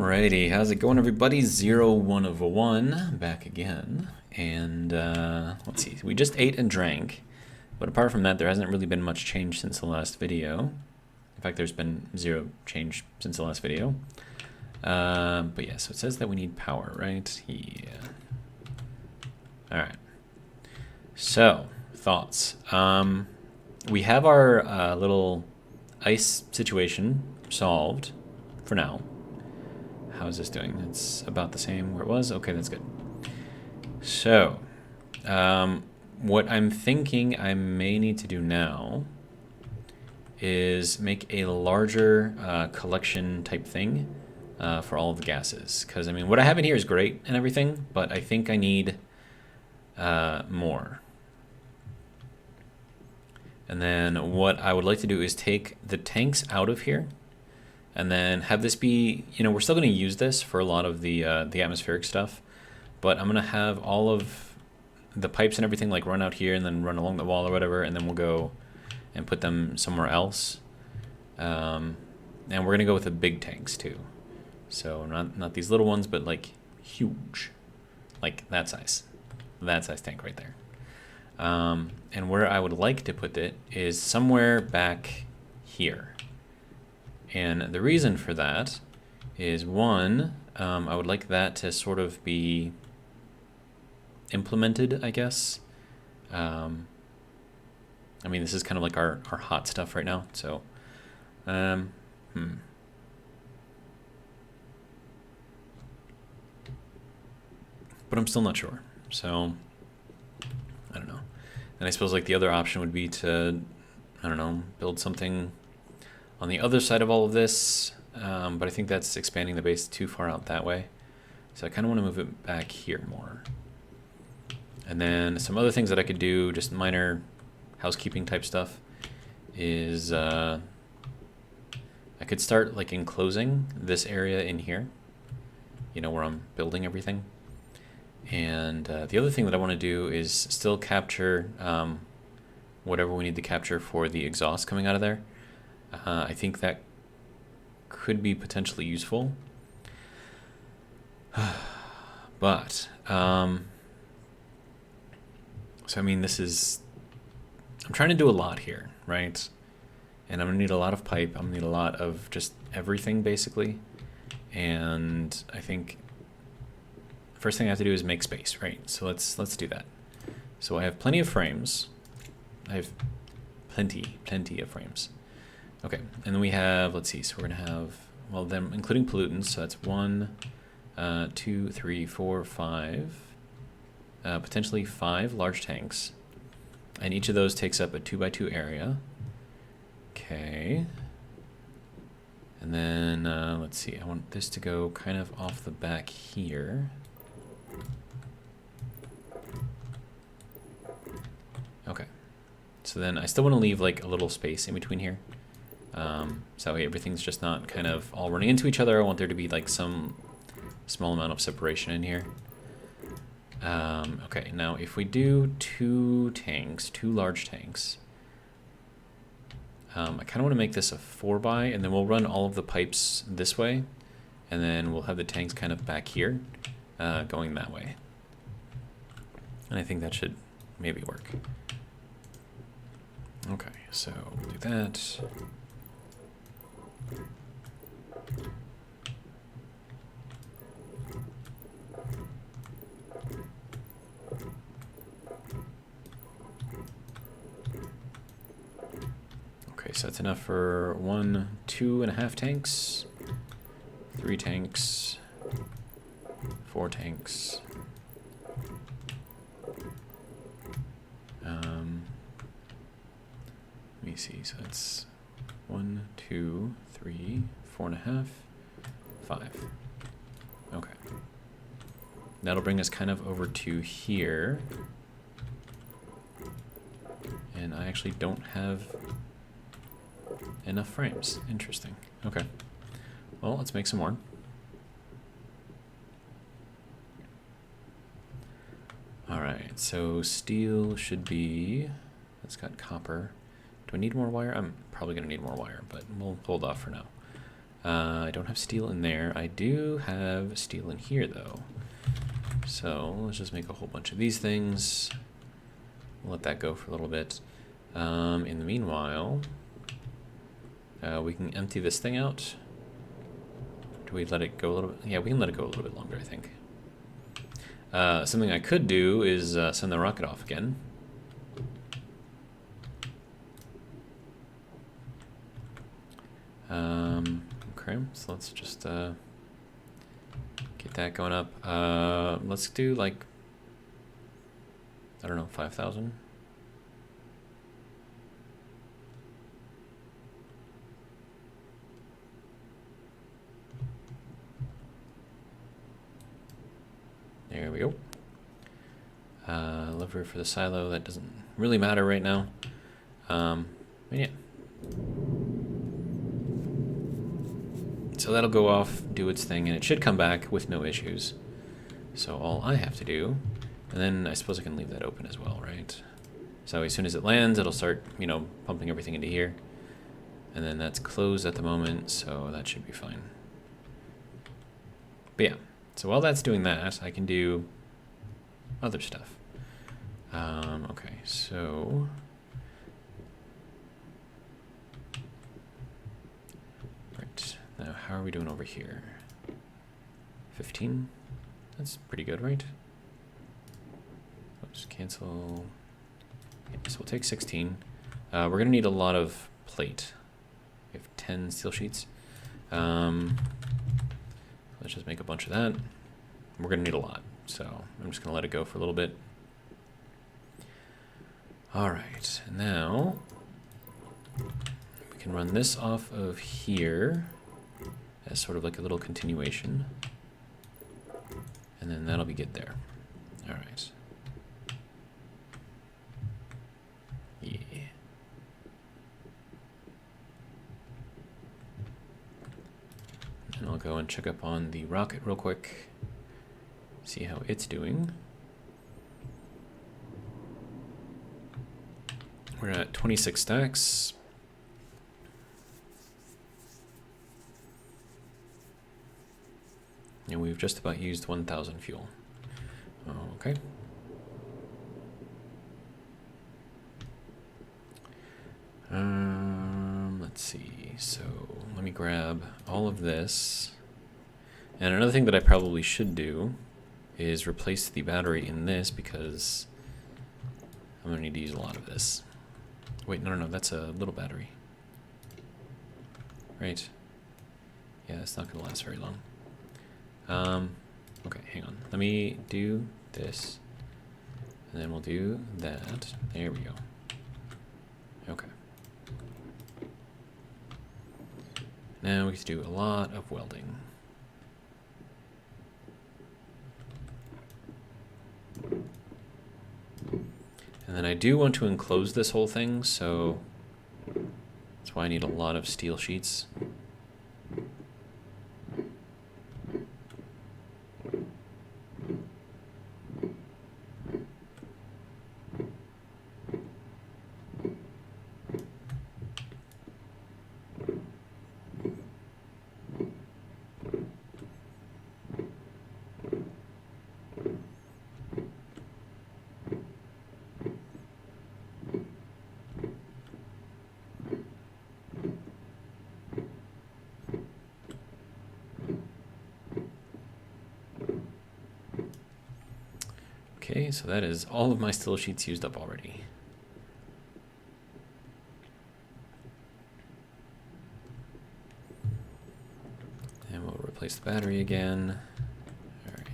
Alrighty, how's it going, everybody? 01 of 1 back again. And let's see, we just ate and drank, but apart from that, there hasn't really been much change since the last video. In fact, there's been zero change since the last video. But yeah, so it says that we need power, right? Yeah. Alright. So, thoughts. We have our little ice situation solved for now. How's this doing? It's about the same where it was. Okay, that's good. So, what I'm thinking I may need to do now is make a larger collection type thing for all of the gases. Because, I mean, what I have in here is great and everything, but I think I need more. And then what I would like to do is take the tanks out of here and then have this be, you know, we're still going to use this for a lot of the atmospheric stuff, but I'm going to have all of the pipes and everything like run out here and then run along the wall or whatever, and then we'll go and put them somewhere else. And we're going to go with the big tanks too. So not these little ones, but like huge, like that size tank right there. And where I would like to put it is somewhere back here. And the reason for that is, one, I would like that to sort of be implemented, I guess. I mean, this is kind of like our hot stuff right now, so but I'm still not sure, so I don't know. And I suppose like the other option would be to, I don't know, build something on the other side of all of this, but I think that's expanding the base too far out that way. So I kind of want to move it back here more. And then some other things that I could do, just minor housekeeping type stuff, is I could start like enclosing this area in here, you know, where I'm building everything. And the other thing that I want to do is still capture whatever we need to capture for the exhaust coming out of there. I think that could be potentially useful. But, so I mean, this is, I'm trying to do a lot here, right? And I'm gonna need a lot of pipe. I'm gonna need a lot of just everything, basically. And I think first thing I have to do is make space, right? So let's do that. So I have plenty of frames. I have plenty of frames. Okay, and then we have, let's see, so we're gonna have, well, then including pollutants, so that's 1, 2, 3, 4, 5, potentially 5 large tanks, and each of those takes up a 2x2 area. Okay, and then let's see, I want this to go kind of off the back here. Okay, so then I still want to leave like a little space in between here. So everything's just not kind of all running into each other. I want there to be like some small amount of separation in here. Okay, now if we do two large tanks, I kind of want to make this a 4x, and then we'll run all of the pipes this way, and then we'll have the tanks kind of back here, going that way. And I think that should maybe work. Okay, so we'll do that. Okay, so that's enough for 1, 2.5 tanks, 3 tanks, 4 tanks. Let me see, so that's 1, 2, 3, 4.5, 5. Okay. That'll bring us kind of over to here. And I actually don't have enough frames. Interesting. Okay. Well, let's make some more. Alright, so steel should be, it's got copper. Do I need more wire? I'm probably going to need more wire, but we'll hold off for now. I don't have steel in there. I do have steel in here, though. So let's just make a whole bunch of these things. We'll let that go for a little bit. In the meanwhile, we can empty this thing out. Do we let it go a little bit? Yeah, we can let it go a little bit longer, I think. Something I could do is send the rocket off again. Okay, so let's just get that going up. Let's do like, I don't know, 5,000. There we go. Lever for the silo, that doesn't really matter right now. Yeah. So that'll go off, do its thing, and it should come back with no issues. So all I have to do, and then I suppose I can leave that open as well, right? So as soon as it lands, it'll start, you know, pumping everything into here. And then that's closed at the moment, so that should be fine. But yeah, so while that's doing that, I can do other stuff. Okay, so right, now how are we doing over here? 15? That's pretty good, right? Let's cancel. Yeah, so we'll take 16. We're gonna need a lot of plate. We have 10 steel sheets. Let's just make a bunch of that. We're gonna need a lot, so I'm just gonna let it go for a little bit. All right, and now we can run this off of here as sort of like a little continuation, and then that'll be good there. All right. Yeah. And I'll go and check up on the rocket real quick, see how it's doing. We're at 26 stacks. And we've just about used 1,000 fuel. Okay. Let's see. So let me grab all of this. And another thing that I probably should do is replace the battery in this, because I'm gonna need to use a lot of this. Wait, no, that's a little battery. Right. Yeah, it's not gonna last very long. Okay, hang on. Let me do this, and then we'll do that. There we go. Okay. Now we can do a lot of welding. And then I do want to enclose this whole thing, so that's why I need a lot of steel sheets. Okay, so that is all of my steel sheets used up already. And we'll replace the battery again. All right.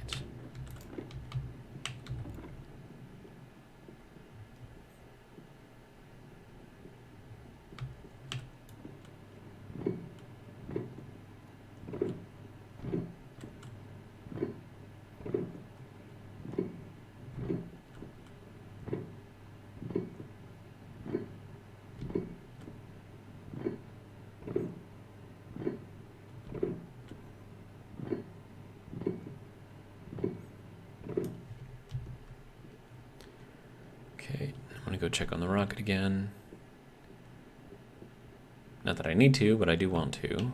Okay, I'm gonna go check on the rocket again. Not that I need to, but I do want to.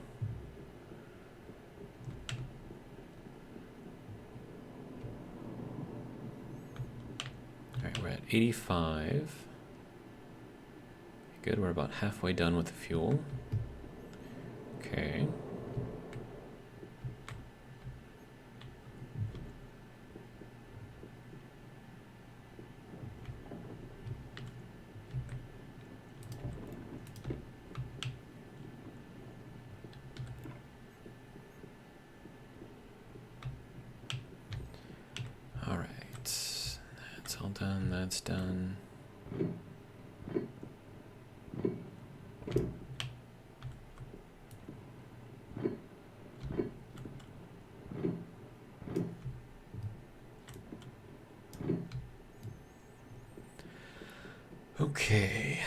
85. Good, we're about halfway done with the fuel. Okay. All right, that's all done, that's done. Okay.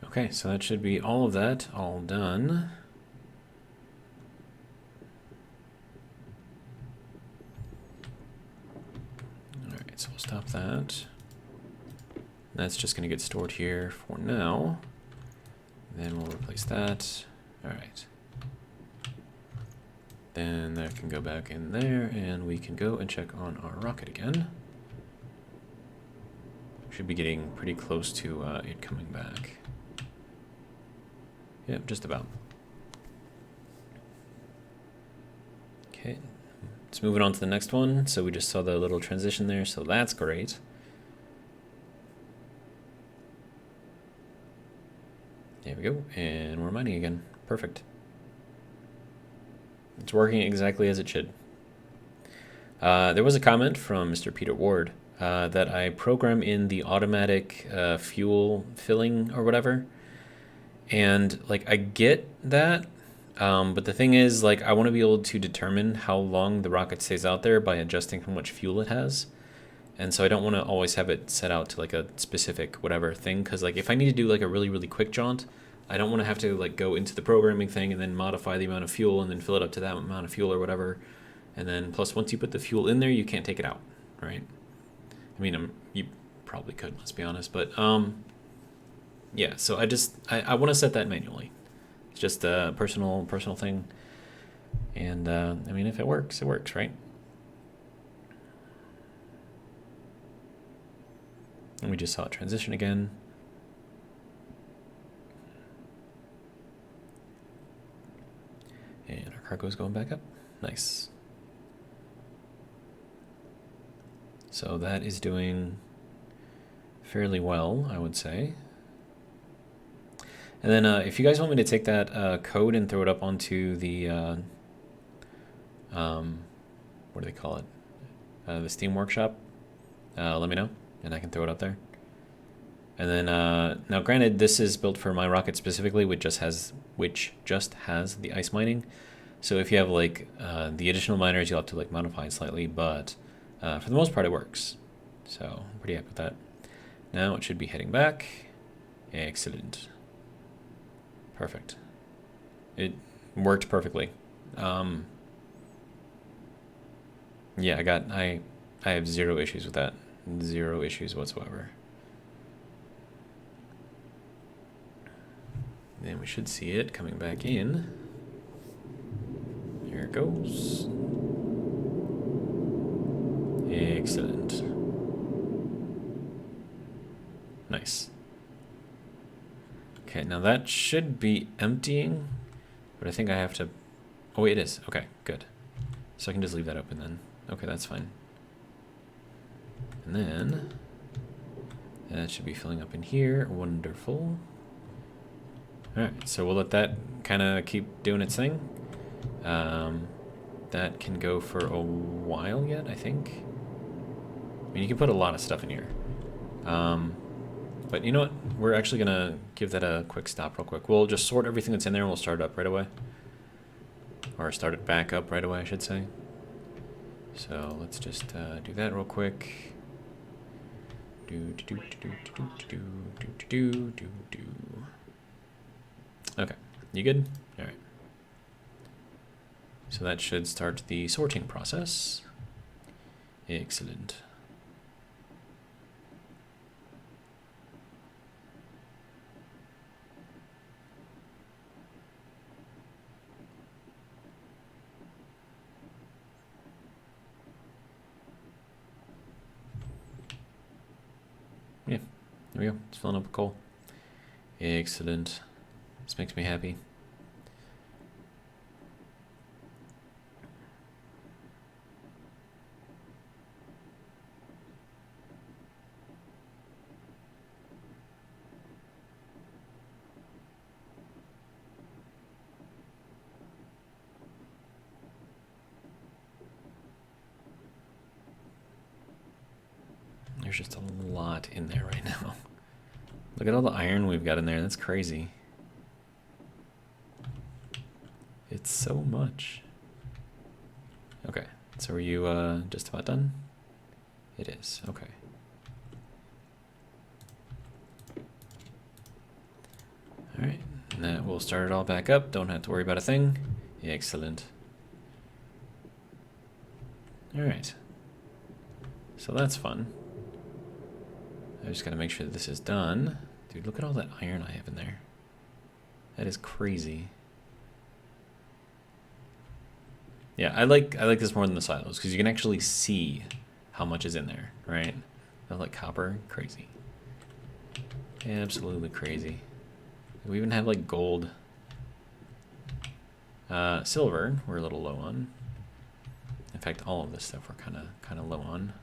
Okay, so that should be all of that, all done. All right, so we'll stop that. That's just going to get stored here for now. Then we'll replace that. All right. Then that can go back in there, and we can go and check on our rocket again. Should be getting pretty close to it coming back. Yep, just about. Okay, let's move it on to the next one. So we just saw the little transition there, so that's great. There we go, and we're mining again. Perfect. It's working exactly as it should. There was a comment from Mr. Peter Ward that I program in the automatic fuel filling or whatever. And like I get that, but the thing is, like, I want to be able to determine how long the rocket stays out there by adjusting how much fuel it has. And so I don't want to always have it set out to like a specific whatever thing, because like if I need to do like a really quick jaunt, I don't want to have to like go into the programming thing and then modify the amount of fuel and then fill it up to that amount of fuel or whatever. And then plus once you put the fuel in there, you can't take it out, right? I mean, you probably could, let's be honest, but yeah, so I want to set that manually. It's just a personal thing. And I mean, if it works, right? And we just saw it transition again. And our cargo is going back up. Nice. So that is doing fairly well, I would say. And then if you guys want me to take that code and throw it up onto the, what do they call it? The Steam Workshop, let me know, and I can throw it up there. And then, now granted, this is built for my rocket specifically, which just has the ice mining. So if you have like the additional miners, you'll have to like modify it slightly, but for the most part it works. So I'm pretty happy with that. Now it should be heading back. Excellent. Perfect. It worked perfectly. Yeah, I have zero issues with that. Zero issues whatsoever. Then we should see it coming back in. Here it goes. Excellent. Nice. Okay, now that should be emptying, but I think I have to... Oh, wait, it is. Okay, good. So I can just leave that open then. Okay, that's fine. And then that should be filling up in here. Wonderful. All right, so we'll let that kind of keep doing its thing. That can go for a while yet, I think. I mean, you can put a lot of stuff in here. But you know what? We're actually going to give that a quick stop real quick. We'll just sort everything that's in there and we'll start it up right away. Or start it back up right away, I should say. So let's just do that real quick. Okay, you good? All right. So that should start the sorting process. Excellent. Yeah, there we go. It's filling up with coal. Excellent. This makes me happy. There's just a lot in there right now. Look at all the iron we've got in there. That's crazy. It's so much. Okay, so are you just about done? It is, okay. All right, and that will start it all back up. Don't have to worry about a thing. Excellent. All right, so that's fun. I just gotta make sure that this is done. Dude, look at all that iron I have in there. That is crazy. Yeah, I like this more than the silos because you can actually see how much is in there, right? I like copper, crazy. Absolutely crazy. We even have like gold. Silver, we're a little low on. In fact, all of this stuff we're kind of low on.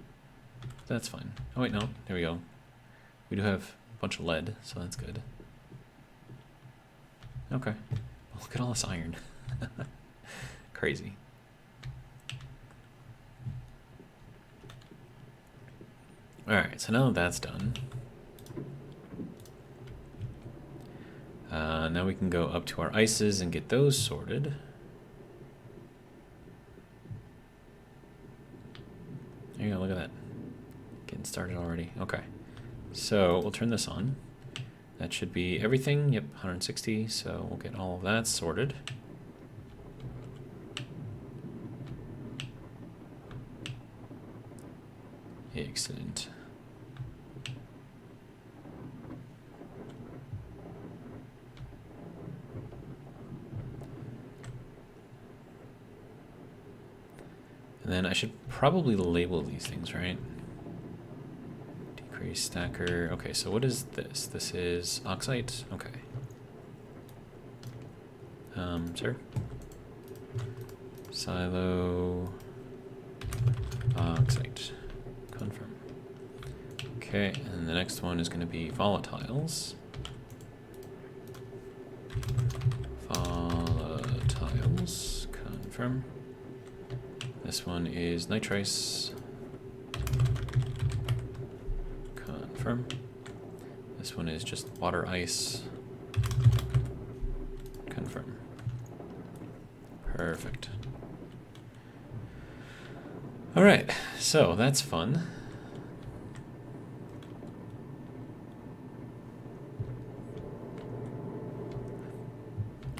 That's fine. Oh wait, no, there we go. We do have a bunch of lead, so that's good. Okay. Look at all this iron. Crazy. Alright, so now that's done. Now we can go up to our ices and get those sorted. There you go, look at that. Getting started already. Okay. So we'll turn this on. That should be everything. Yep, 160. So we'll get all of that sorted. Excellent. And then I should probably label these things, right? Decrease stacker. Okay, so what is this? This is oxide. Okay. Sir? Silo. Oxide. Confirm. Okay, and the next one is going to be volatiles. Volatiles. Confirm. This one is nitrice. Confirm. This one is just water ice. Confirm. Perfect. All right, so that's fun.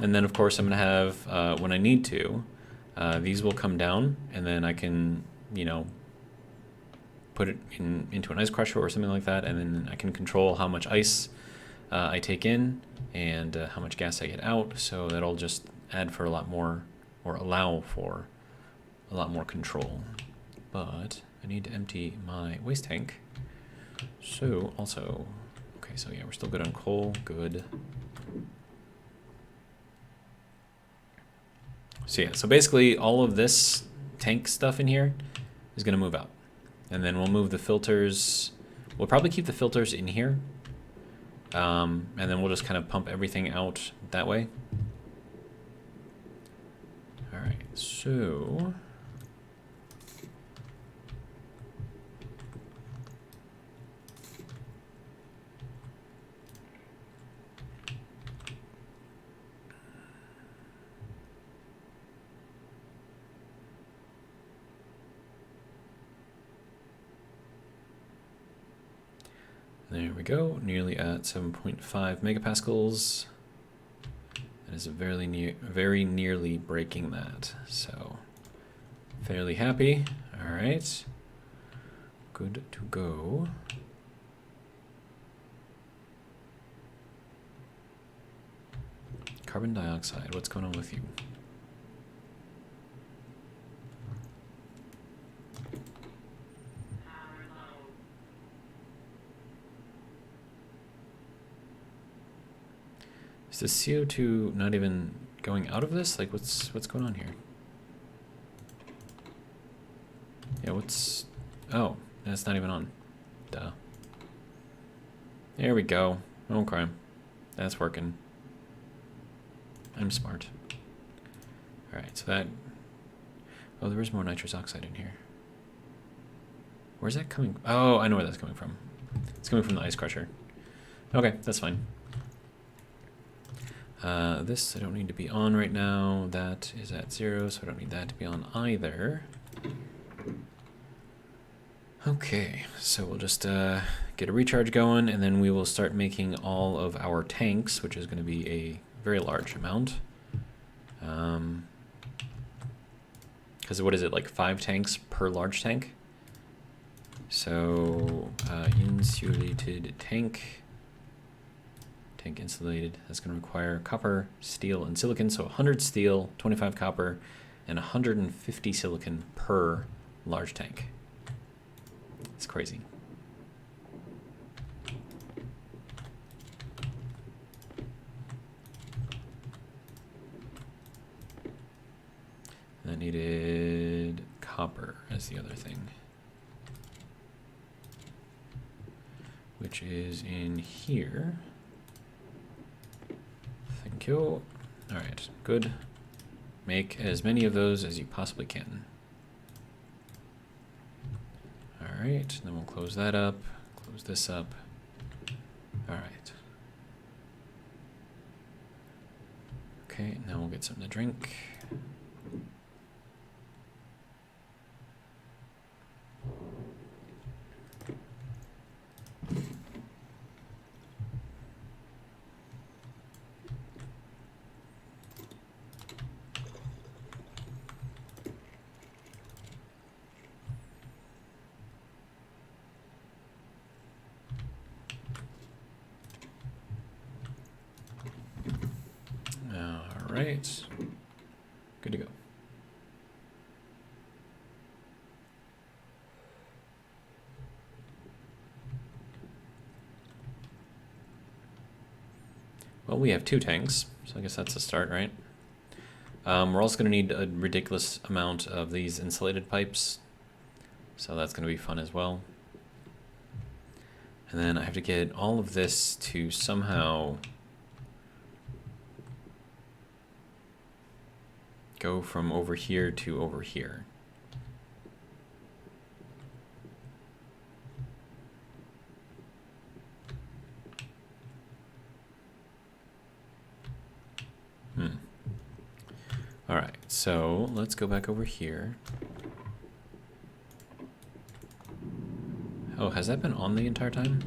And then of course I'm gonna have, when I need to, these will come down, and then I can, you know, put it into an ice crusher or something like that, and then I can control how much ice I take in and how much gas I get out, so that'll just add for a lot more, or allow for a lot more control. But I need to empty my waste tank. So also, okay, so yeah, we're still good on coal, good. So yeah, so basically all of this tank stuff in here is gonna move out. And then we'll move the filters. We'll probably keep the filters in here. And then we'll just kind of pump everything out that way. All right, so. There we go, nearly at 7.5 megapascals. That is very nearly breaking that. So fairly happy. All right. Good to go. Carbon dioxide, what's going on with you? Is the CO2 not even going out of this? Like, what's going on here? Yeah, what's... Oh, that's not even on. Duh. There we go. Okay. That's working. I'm smart. Alright, so that... Oh, there is more nitrous oxide in here. Where's that coming? Oh, I know where that's coming from. It's coming from the ice crusher. Okay, that's fine. This I don't need to be on right now. That is at 0, so I don't need that to be on either. Okay, so we'll just get a recharge going, and then we will start making all of our tanks, which is going to be a very large amount. Because what is it, like 5 tanks per large tank? So, insulated tank. Tank insulated. That's going to require copper, steel, and silicon. So 100 steel, 25 copper, and 150 silicon per large tank. It's crazy. And I needed copper as the other thing, which is in here. Thank you. All right, good. Make as many of those as you possibly can. All right, then we'll close that up, close this up. All right. Okay, now we'll get something to drink. Right, good to go. Well, we have 2 tanks, so I guess that's a start, right? We're also going to need a ridiculous amount of these insulated pipes, so that's going to be fun as well. And then I have to get all of this to somehow go from over here to over here. All right, so let's go back over here. Oh, has that been on the entire time?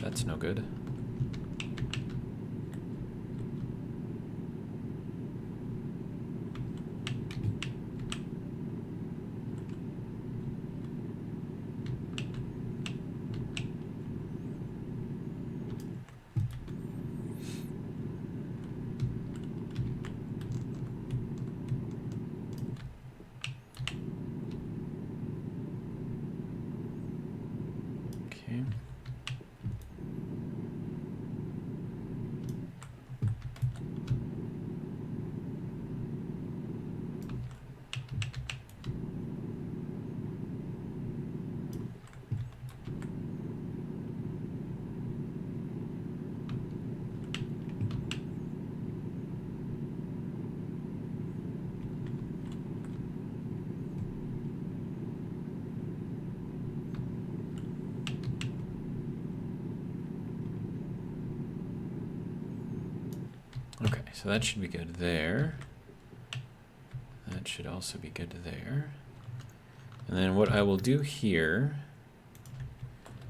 That's no good. Okay, so that should be good there. That should also be good there. And then what I will do here,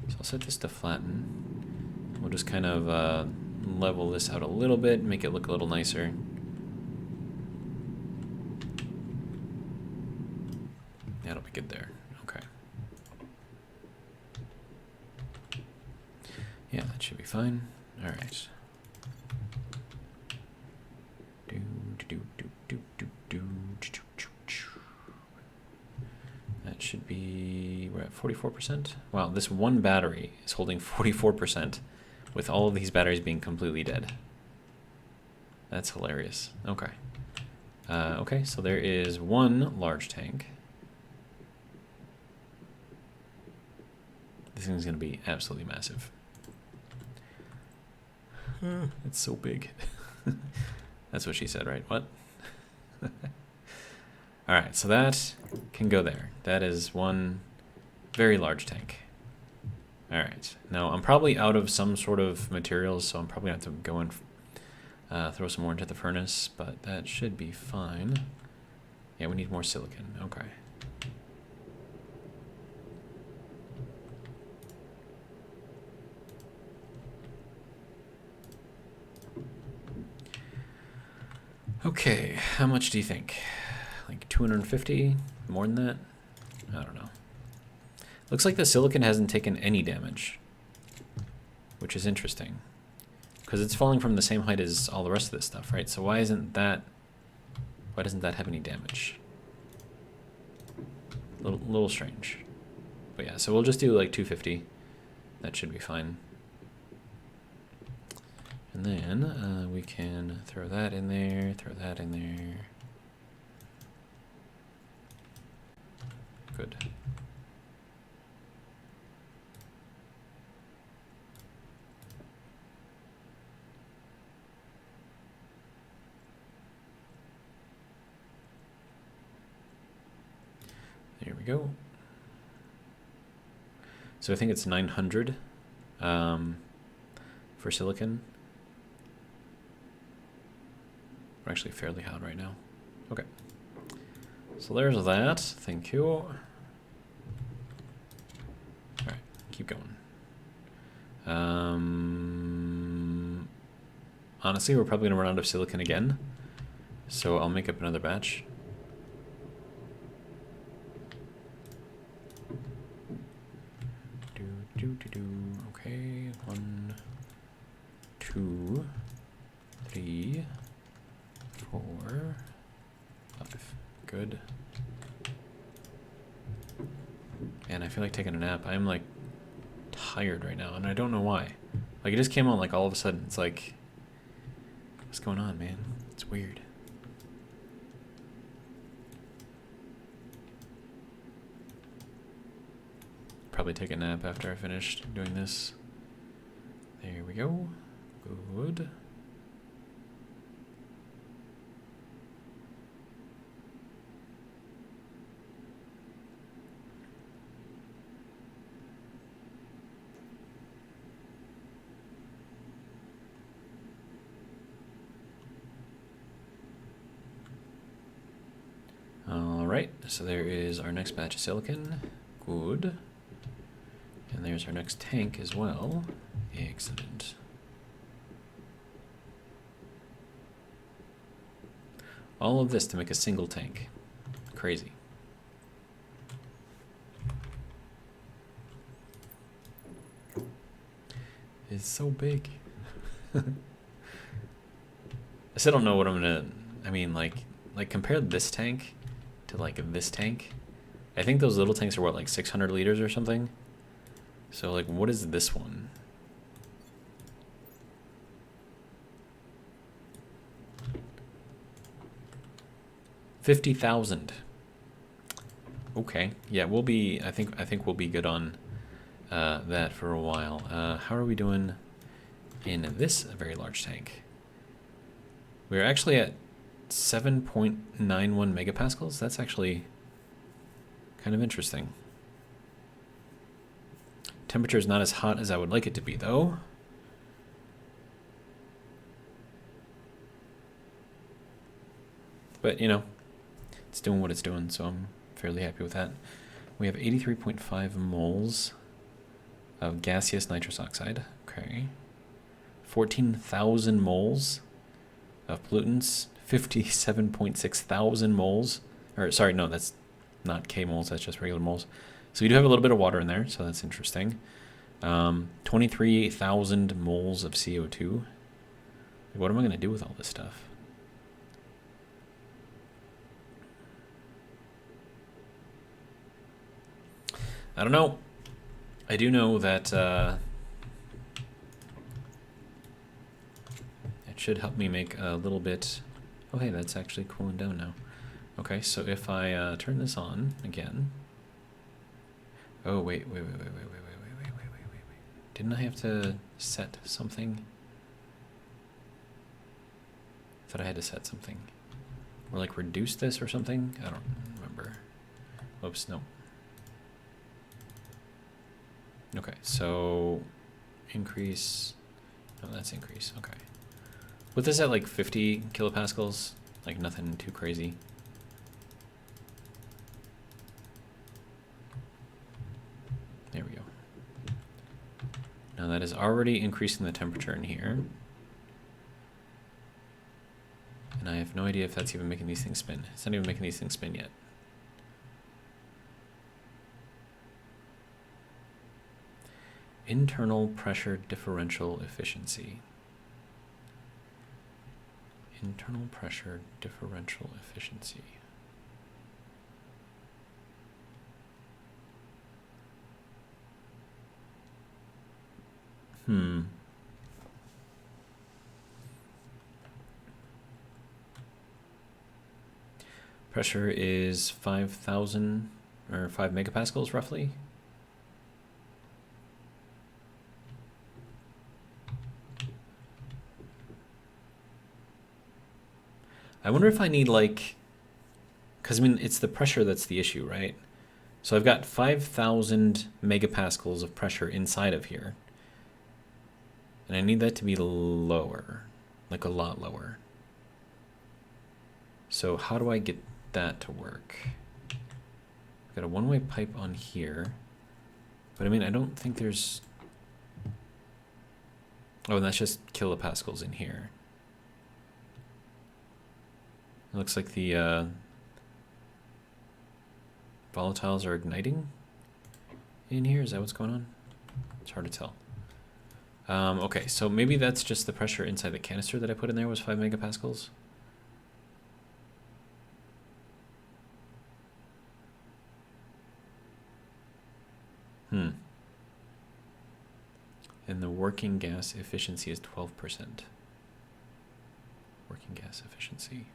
so I'll set this to flatten. We'll just kind of level this out a little bit, make it look a little nicer. That'll be good there. Okay. Yeah, that should be fine. All right. That should be, we're at 44%. Wow, this one battery is holding 44% with all of these batteries being completely dead. That's hilarious. Okay. Okay, so there is one large tank. This thing's going to be absolutely massive. It's so big. That's what she said, right? What? All right, so that can go there. That is one very large tank. All right, now I'm probably out of some sort of materials, so I'm probably going to have to go and throw some more into the furnace, but that should be fine. Yeah, we need more silicon. Okay. Okay, how much do you think? Like 250? More than that? I don't know. Looks like the silicon hasn't taken any damage, which is interesting. Because it's falling from the same height as all the rest of this stuff, right? So why doesn't that have any damage? Little strange. But yeah, so we'll just do like 250. That should be fine. And then we can throw that in there, throw that in there. Good. There we go. So I think it's 900 for silicon. We're actually fairly hot right now. Okay. So there's that. Thank you. All right, keep going. Honestly, we're probably gonna run out of silicon again, so I'll make up another batch. Okay, 1, 2, 3, 4, 5. Good. And I feel like taking a nap. I'm like tired right now, and I don't know why. Like it just came on like all of a sudden. It's like, what's going on, man? It's weird. Probably take a nap after I finished doing this. There we go. Good. All right, so there is our next batch of silicon. Good. And there's our next tank as well. Excellent. All of this to make a single tank. Crazy. It's so big. I still don't know what I'm gonna, I mean, like compare this tank to like this tank. I think those little tanks are what, like 600 liters or something? So like, what is this one? $50,000. Okay, yeah, we'll be. I think we'll be good on that for a while. How are we doing in this very large tank? We're actually at 7.91 megapascals. That's actually kind of interesting. Temperature is not as hot as I would like it to be, though. But, you know, it's doing what it's doing, so I'm fairly happy with that. We have 83.5 moles of gaseous nitrous oxide. Okay. 14,000 moles of pollutants, 57.6 thousand moles. Or sorry, no, that's not K moles, that's just regular moles. So you do have a little bit of water in there, so that's interesting. 23,000 moles of CO2. What am I going to do with all this stuff? I don't know. I do know that it should help me make a little bit... Oh, hey, that's actually cooling down now. Okay, so if I turn this on again... Oh, wait. Didn't I have to set something? I thought I had to set something. Or like reduce this or something? I don't remember. Oops, no. Okay, so increase, no, that's increase, okay. Put this at like 50 kilopascals, like nothing too crazy. There we go. Now that is already increasing the temperature in here. And I have no idea if that's even making these things spin. It's not even making these things spin yet. Internal pressure differential efficiency. Internal pressure differential efficiency. Pressure is 5,000 or 5 megapascals roughly. I wonder if I need like, because I mean, it's the pressure that's the issue, right? So I've got 5,000 megapascals of pressure inside of here. And I need that to be lower, like a lot lower. So how do I get that to work? I've got a one-way pipe on here. But I mean, I don't think there's... Oh, and that's just kilopascals in here. It looks like the volatiles are igniting in here. Is that what's going on? It's hard to tell. Okay, so maybe that's just the pressure inside the canister that I put in there was 5 megapascals. And the working gas efficiency is 12%. Working gas efficiency.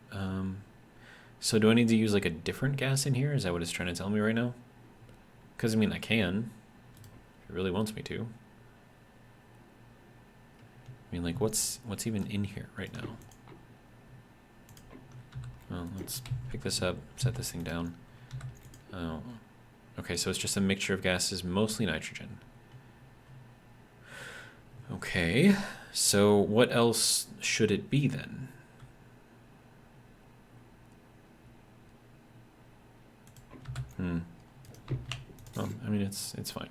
So do I need to use like a different gas in here? Is that what it's trying to tell me right now? Because I mean, I can. If it really wants me to. I mean, like, what's even in here right now? Well, let's pick this up, set this thing down. Oh, okay, so it's just a mixture of gases, mostly nitrogen. Okay, so what else should it be then? Well, I mean, it's fine.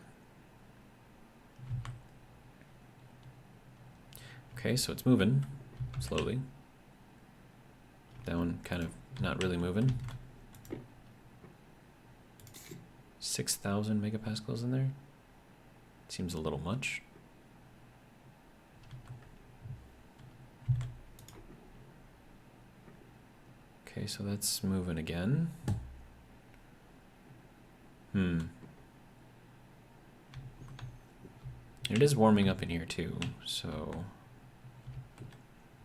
Okay, so it's moving slowly. That one kind of not really moving. 6,000 megapascals in there. Seems a little much. Okay, so that's moving again. It is warming up in here too, so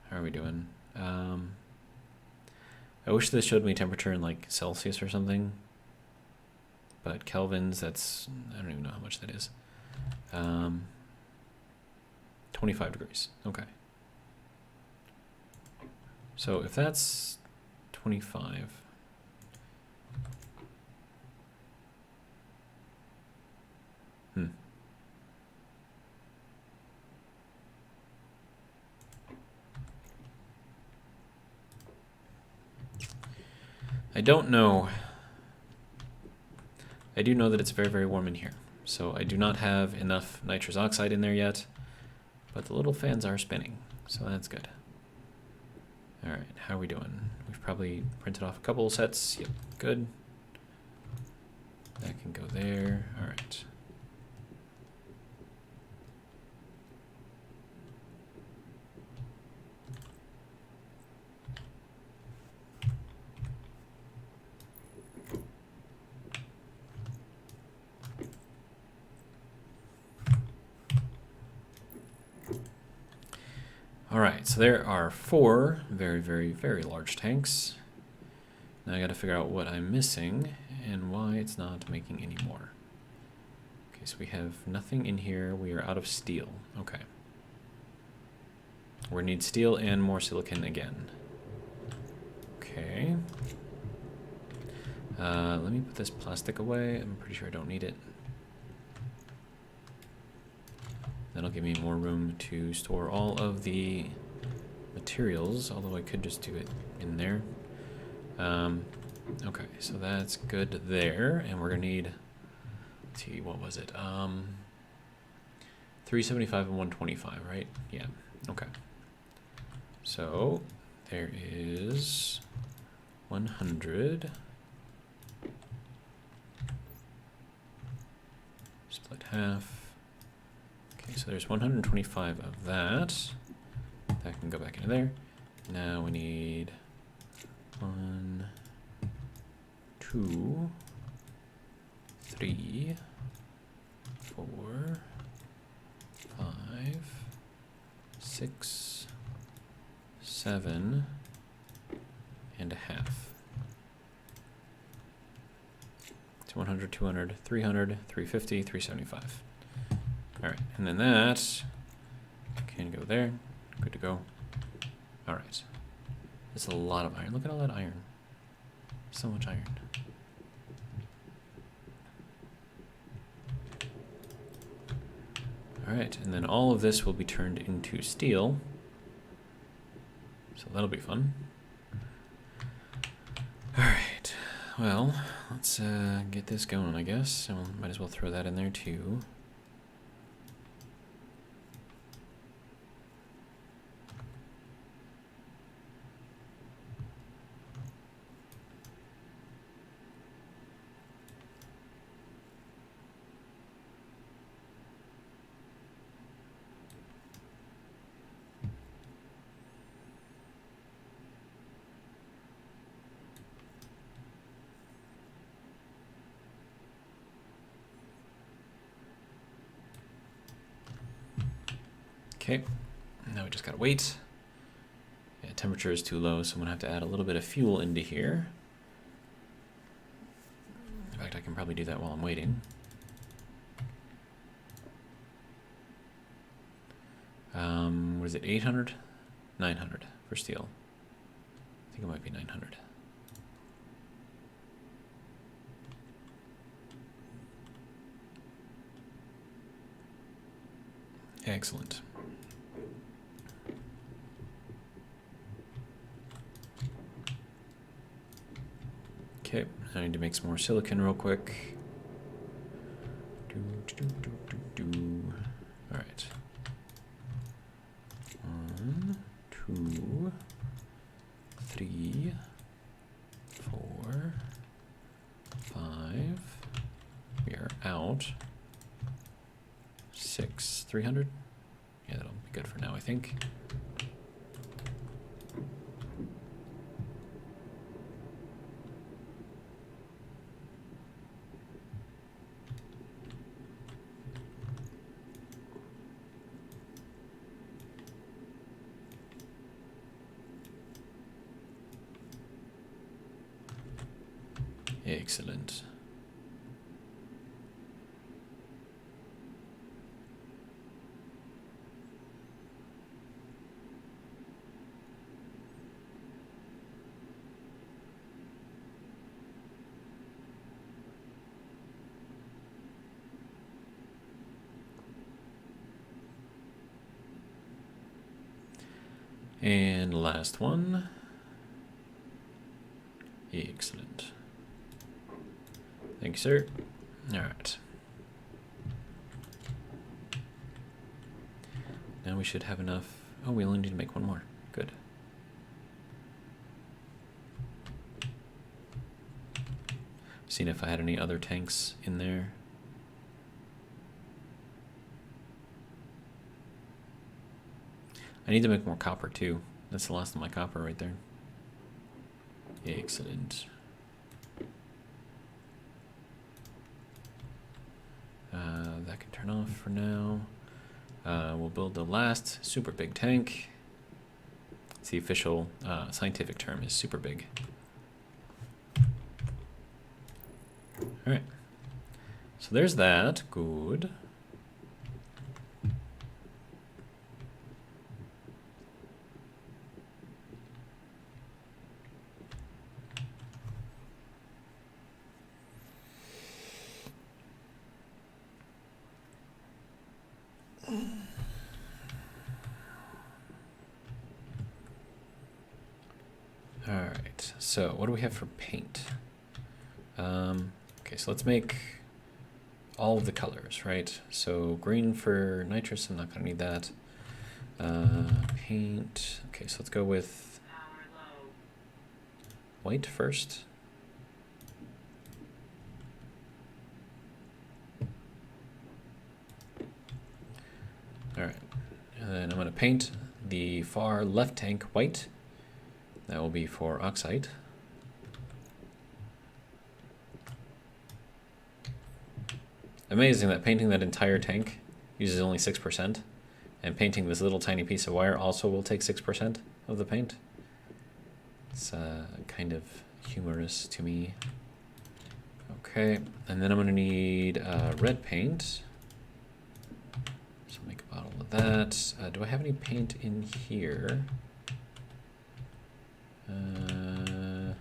how are we doing? I wish this showed me temperature in like Celsius or something, but Kelvins, that's, I don't even know how much that is. 25 degrees, okay. So if that's 25, I don't know. I do know that it's very, very warm in here. So I do not have enough nitrous oxide in there yet. But the little fans are spinning, so that's good. All right, how are we doing? We've probably printed off a couple sets. Yep, good. That can go there. All right. All right, so there are 4 very, very, very large tanks. Now I got to figure out what I'm missing and why it's not making any more. Okay, so we have nothing in here. We are out of steel. Okay. We need steel and more silicon again. Okay. Let me put this plastic away. I'm pretty sure I don't need it. That'll give me more room to store all of the materials, although I could just do it in there. Okay, so that's good there, and we're gonna need, let's see, what was it? 375 and 125, right? Yeah, okay. So there is 100. Split half. Okay, so there's 125 of that. That can go back into there. Now we need 1, 2, 3, 4, 5, 6, 7, and a half. It's 100, 200, 300, 350, 375. All right, and then that can go there. Good to go. All right. That's a lot of iron. Look at all that iron. So much iron. All right, and then all of this will be turned into steel. So that'll be fun. All right, well, let's get this going, I guess. So might as well throw that in there too. Okay, now we just gotta wait. Yeah, temperature is too low, so I'm gonna have to add a little bit of fuel into here. In fact, I can probably do that while I'm waiting. What is it, 800? 900 for steel. I think it might be 900. Excellent. Okay, I need to make some more silicon real quick. All right. 1, 2, 3, 4, 5. We are out. 6, 300. Yeah, that'll be good for now, I think. Excellent. And last one. Excellent. Thank you, sir. All right. Now we should have enough. Oh, we only need to make one more. Good. Seeing if I had any other tanks in there. I need to make more copper too. That's the last of my copper right there. Excellent. That can turn off for now. We'll build the last super big tank. It's the official scientific term is super big. All right. So there's that. Good. All right, so what do we have for paint? Okay, so let's make all of the colors, right? So green for nitrous, I'm not gonna need that. Paint, okay, so let's go with white first. All right, and then I'm gonna paint the far left tank white. That will be for oxide. Amazing that painting that entire tank uses only 6%, and painting this little tiny piece of wire also will take 6% of the paint. It's kind of humorous to me. Okay, and then I'm gonna need red paint. So make a bottle of that. Do I have any paint in here? I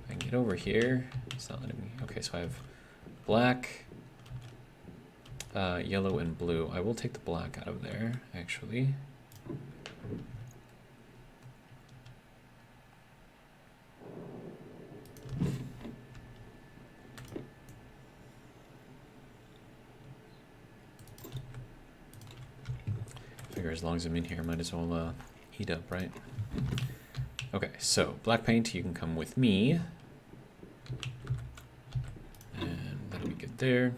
can get over here. It's not letting me. Okay, so I have black, yellow, and blue. I will take the black out of there, actually. Figure as long as I'm in here, might as well heat up, right? Okay, so black paint, you can come with me. And that'll be good there.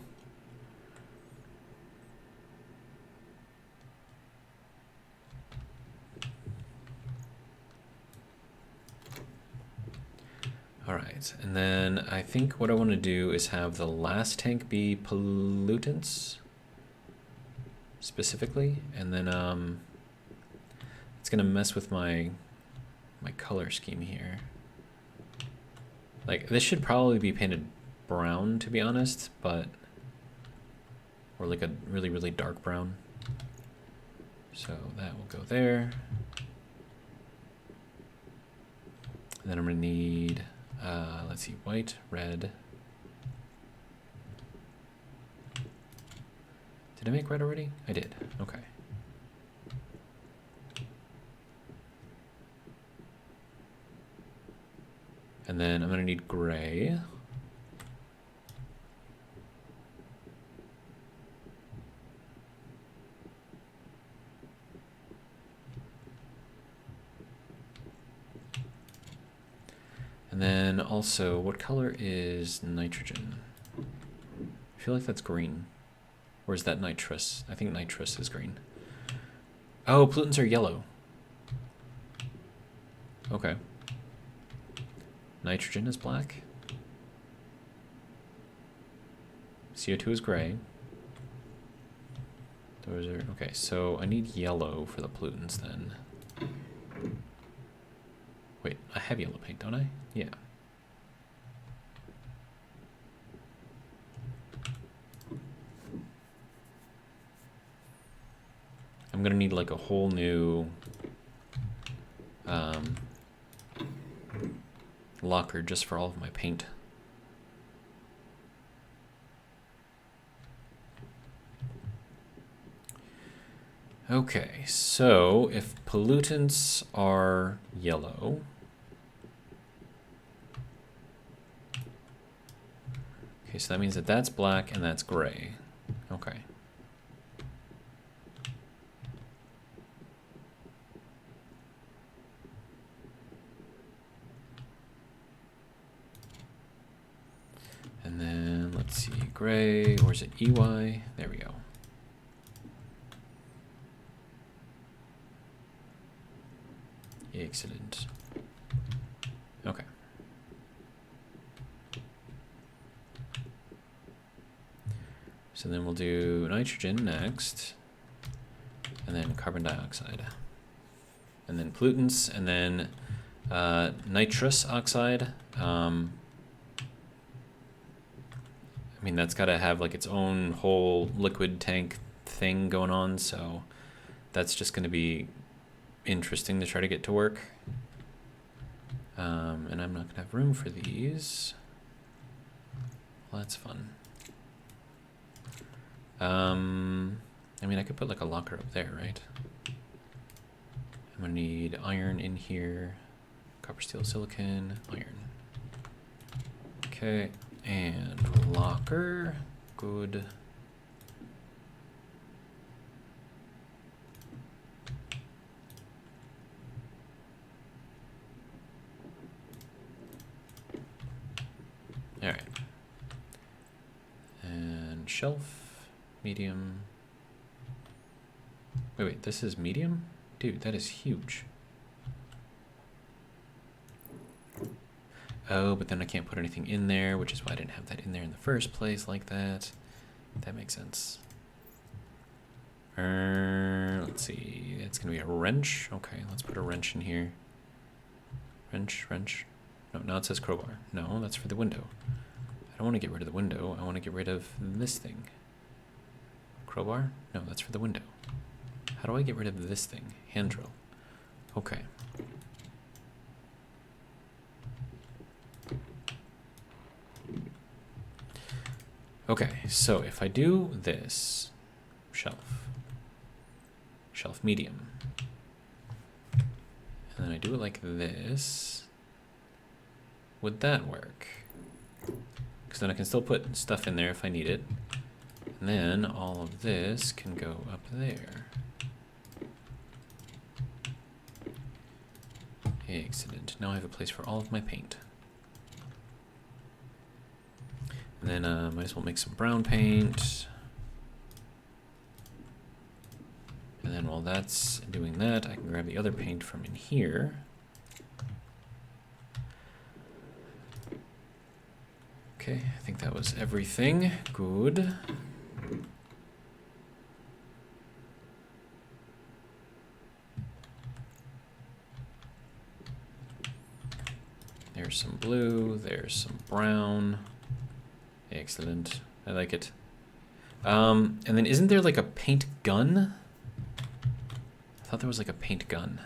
All right, and then I think what I want to do is have the last tank be pollutants specifically, and then it's gonna mess with my color scheme here. Like, this should probably be painted brown, to be honest, but or like a really, really dark brown. So that will go there. And then I'm gonna need, let's see, white, red. Did I make red already? I did, okay. And then I'm gonna need gray. And then also, what color is nitrogen? I feel like that's green. Or is that nitrous? I think nitrous is green. Oh, pollutants are yellow. Okay. Nitrogen is black. CO2 is gray. Those are, okay, so I need yellow for the pollutants then. Wait, I have yellow paint, don't I? Yeah. I'm gonna need like a whole new locker just for all of my paint. Okay, so if pollutants are yellow, okay, so that means that that's black and that's gray. Okay. let's see, gray, or is it EY? There we go. Excellent. Okay. So then we'll do nitrogen next, and then carbon dioxide, and then pollutants, and then nitrous oxide. I mean, that's got to have like its own whole liquid tank thing going on, so that's just going to be interesting to try to get to work. And I'm not going to have room for these. Well, that's fun. I mean, I could put like a locker up there, right? I'm going to need iron in here. Copper, steel, silicon, iron. Okay, and locker. Good. All right. And shelf, medium. Wait, this is medium? Dude, that is huge. Oh, but then I can't put anything in there, which is why I didn't have that in there in the first place like that. That makes sense. Let's see. It's going to be a wrench. Okay, let's put a wrench in here. Wrench, wrench. No, now it says crowbar. No, that's for the window. I don't want to get rid of the window. I want to get rid of this thing. Crowbar? No, that's for the window. How do I get rid of this thing? Hand drill. Okay. Okay, so if I do this, shelf medium, and then I do it like this, would that work? Because then I can still put stuff in there if I need it, and then all of this can go up there. Excellent. Now I have a place for all of my paint. And then might as well make some brown paint. And then while that's doing that, I can grab the other paint from in here. Okay, I think that was everything. Good. There's some blue, there's some brown. Excellent. I like it. And then isn't there like a paint gun? I thought there was like a paint gun.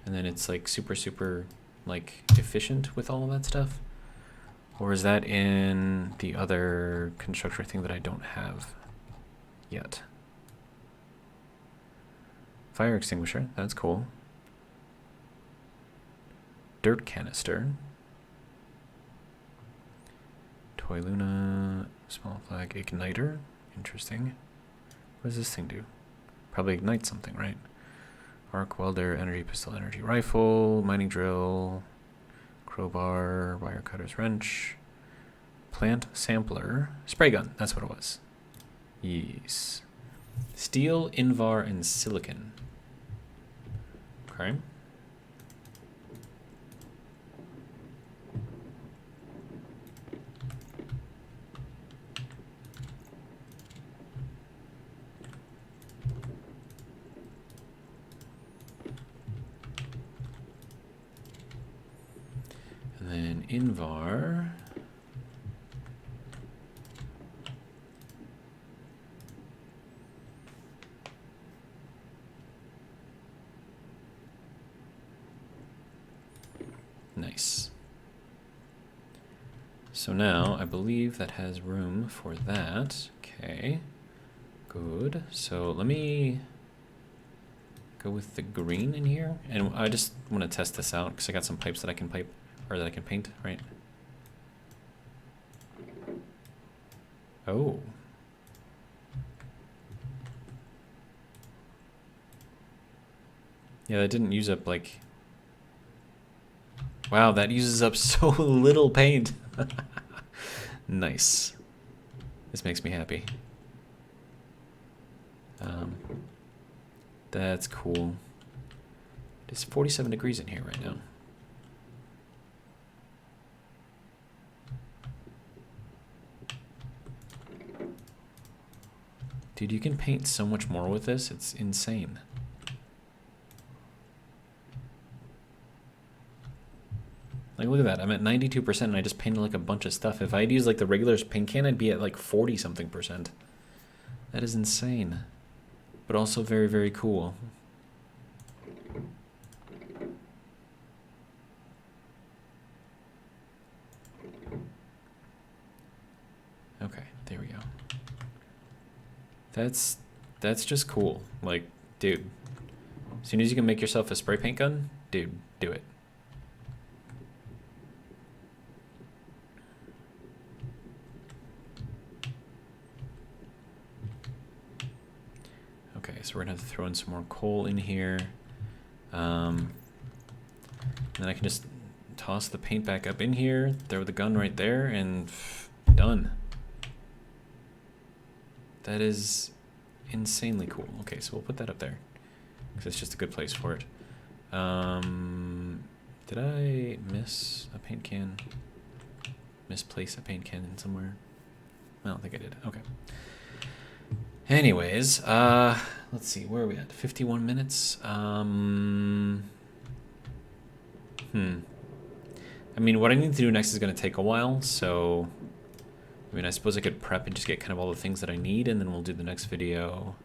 And then it's like super like efficient with all of that stuff. Or is that in the other constructor thing that I don't have yet? Fire extinguisher, that's cool. Dirt canister. Toy Luna, small flag, igniter. Interesting. What does this thing do? Probably ignite something, right? Arc welder, energy pistol, energy rifle, mining drill, crowbar, wire cutters, wrench, plant sampler, spray gun. That's what it was. Yes. Steel, invar, and silicon. Okay. And then invar. Nice. So now I believe that has room for that. Okay, good. So let me go with the green in here. And I just want to test this out because I got some pipes that I can pipe, or that I can paint, right? Oh. Yeah, that didn't use up like... Wow, that uses up so little paint. Nice. This makes me happy. That's cool. It's 47 degrees in here right now. Dude, you can paint so much more with this. It's insane. Like, look at that. I'm at 92% and I just painted like a bunch of stuff. If I'd use like the regular paint can, I'd be at like 40 something percent. That is insane. But also very, very cool. Okay, there we go. That's just cool. Like, dude, as soon as you can make yourself a spray paint gun, dude, do it. Okay, so we're gonna have to throw in some more coal in here. Then I can just toss the paint back up in here, throw the gun right there, and done. That is insanely cool. Okay, so we'll put that up there because it's just a good place for it. Did I miss a paint can? Misplace a paint can somewhere? I don't think I did. Okay. Anyways, let's see, where are we at? 51 minutes. I mean, what I need to do next is going to take a while, so I mean, I suppose I could prep and just get kind of all the things that I need, and then we'll do the next video.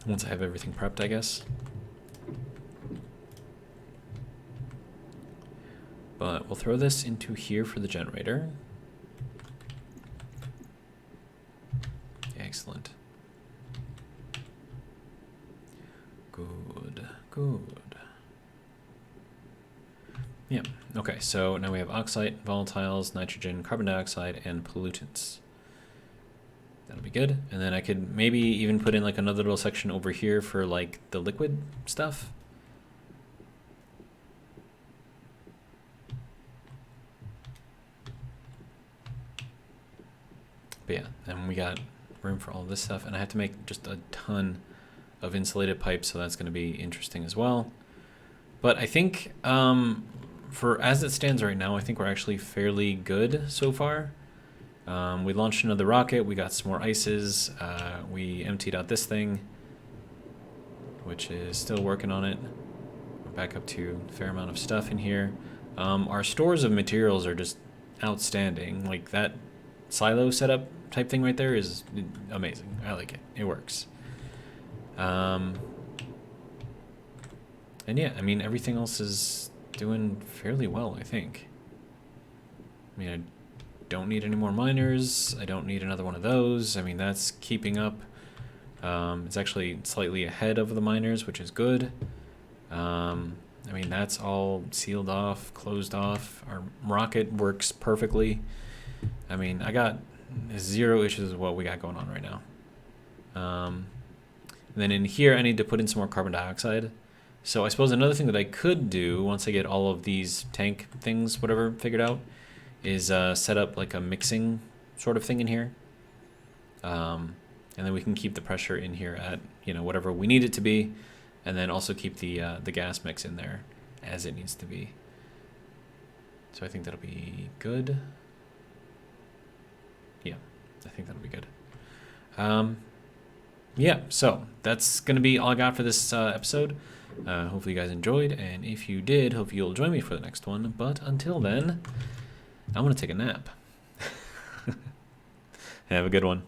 Once I have everything prepped, I guess. But we'll throw this into here for the generator. Excellent. Good, good. Yeah, okay, so now we have oxide, volatiles, nitrogen, carbon dioxide, and pollutants. That'll be good. And then I could maybe even put in like another little section over here for like the liquid stuff. But yeah, and we got room for all this stuff, and I have to make just a ton of insulated pipes, so that's going to be interesting as well. But I think for as it stands right now, I think we're actually fairly good so far. We launched another rocket, we got some more ices, we emptied out this thing, which is still working on it. We're back up to a fair amount of stuff in here. Our stores of materials are just outstanding. Like that silo setup type thing right there is amazing. I like it. It works. And yeah, I mean, everything else is doing fairly well, I think. I mean, I don't need any more miners. I don't need another one of those. I mean, that's keeping up. It's actually slightly ahead of the miners, which is good. I mean, that's all sealed off, closed off. Our rocket works perfectly. I mean, I got 0 issues with what we got going on right now. And then in here, I need to put in some more carbon dioxide. So I suppose another thing that I could do once I get all of these tank things, whatever, figured out, is set up like a mixing sort of thing in here. And then we can keep the pressure in here at, you know, whatever we need it to be. And then also keep the gas mix in there as it needs to be. So I think that'll be good. Yeah, I think that'll be good. Yeah, so that's going to be all I got for this episode. Hopefully you guys enjoyed, and if you did, hope you'll join me for the next one. But until then, I'm going to take a nap. Have a good one.